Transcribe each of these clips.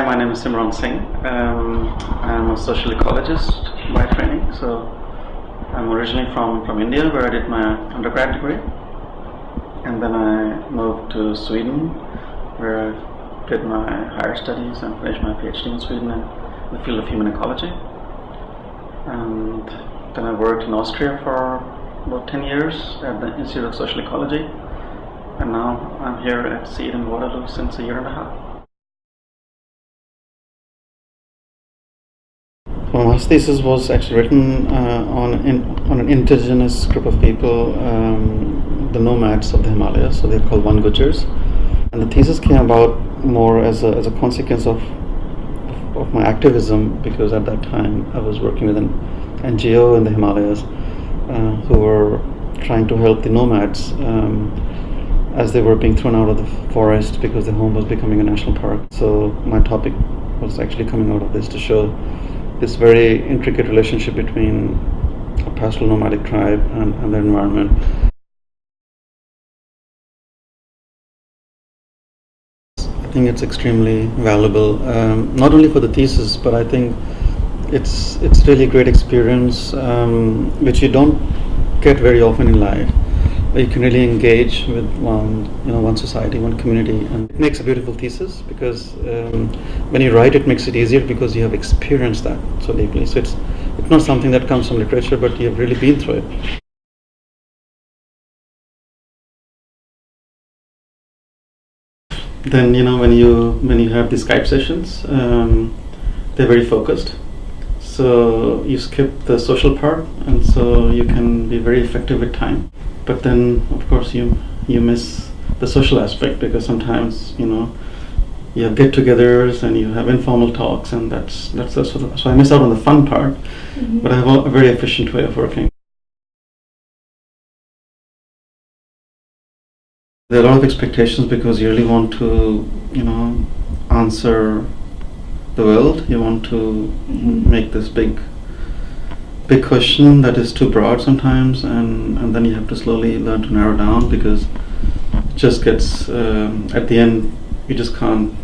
Hi, my name is Simron Singh. I'm a social ecologist by training. So I'm originally from India, where I did my undergrad degree, and then I moved to Sweden, where I did my higher studies and finished my PhD in Sweden in the field of human ecology. And then I worked in Austria for about 10 years at the Institute of Social Ecology, and now I'm here at SEED in Waterloo since a year and a half. My master's thesis was actually written on an indigenous group of people, the nomads of the Himalayas, so they're called goochers. And the thesis came about more as a consequence of my activism, because at that time I was working with an NGO in the Himalayas who were trying to help the nomads as they were being thrown out of the forest because their home was becoming a national park. So my topic was actually coming out of this to show this very intricate relationship between a pastoral nomadic tribe and their environment. I think it's extremely valuable, not only for the thesis, but I think it's really a great experience which you don't get very often in life. You can really engage with one society, one community, and it makes a beautiful thesis because when you write it makes it easier because you have experienced that so deeply. So it's not something that comes from literature, but you have really been through it. Then when you have these Skype sessions, they're very focused. So you skip the social part, and so you can be very effective with time. But then, of course, you miss the social aspect because sometimes you have get-togethers and you have informal talks, and that's so I miss out on the fun part. Mm-hmm. But I have a very efficient way of working. There are a lot of expectations because you really want to answer the world. You want to make this big question that is too broad sometimes, and then you have to slowly learn to narrow down, because it just gets at the end you just can't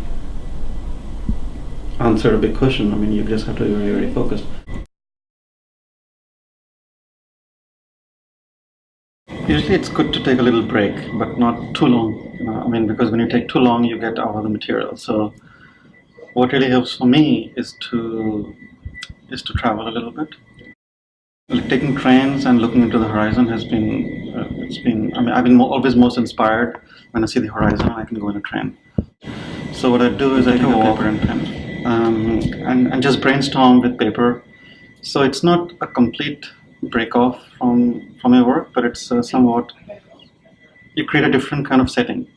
answer a big question. I mean, you just have to be very, very focused. Usually it's good to take a little break, but not too long. I mean, because when you take too long you get out of the material. So what really helps for me is to travel a little bit. Taking trains and looking into the horizon has been, I've been always most inspired when I see the horizon. I can go in a train. So what I do is I take a paper and pen and just brainstorm with paper. So it's not a complete break off from your work, but it's somewhat, you create a different kind of setting.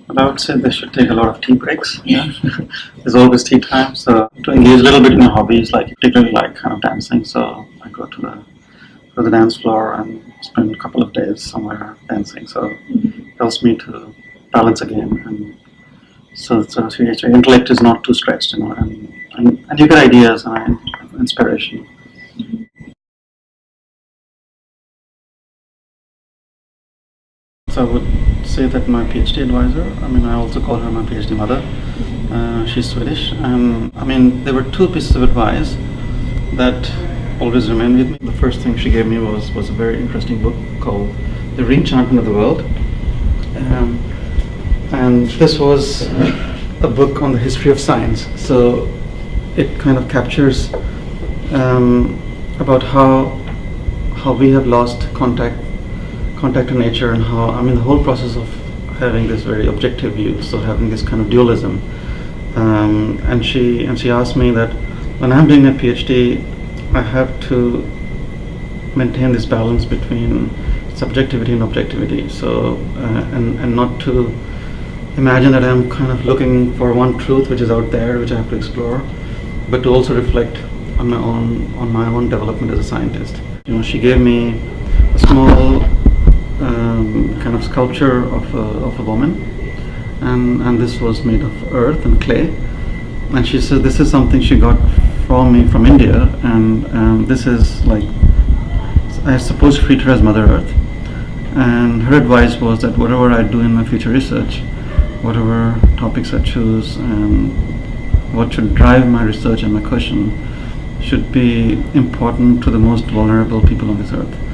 But I would say they should take a lot of tea breaks. Yeah. There's always tea time, so to engage a little bit in your hobbies, like particularly like kind of dancing. So I go to the dance floor and spend a couple of days somewhere dancing. So it helps me to balance again, and so your intellect is not too stretched, and you get ideas and inspiration. So I would say that my PhD advisor, I also call her my PhD mother. She's Swedish, and there were two pieces of advice that always remain with me. The first thing she gave me was a very interesting book called The Reenchantment of the World, and this was a book on the history of science. So it kind of captures about how we have lost contact to nature, and how the whole process of having this very objective view, so having this kind of dualism, and she asked me that when I'm doing a PhD I have to maintain this balance between subjectivity and objectivity, so and not to imagine that I'm kind of looking for one truth which is out there which I have to explore, but to also reflect on my own development as a scientist. She gave me a small kind of sculpture of a woman, and this was made of earth and clay, and she said this is something she got from India, and this is like, I suppose, treat her as Mother Earth, And her advice was that whatever I do in my future research, whatever topics I choose, and what should drive my research and my question should be important to the most vulnerable people on this earth.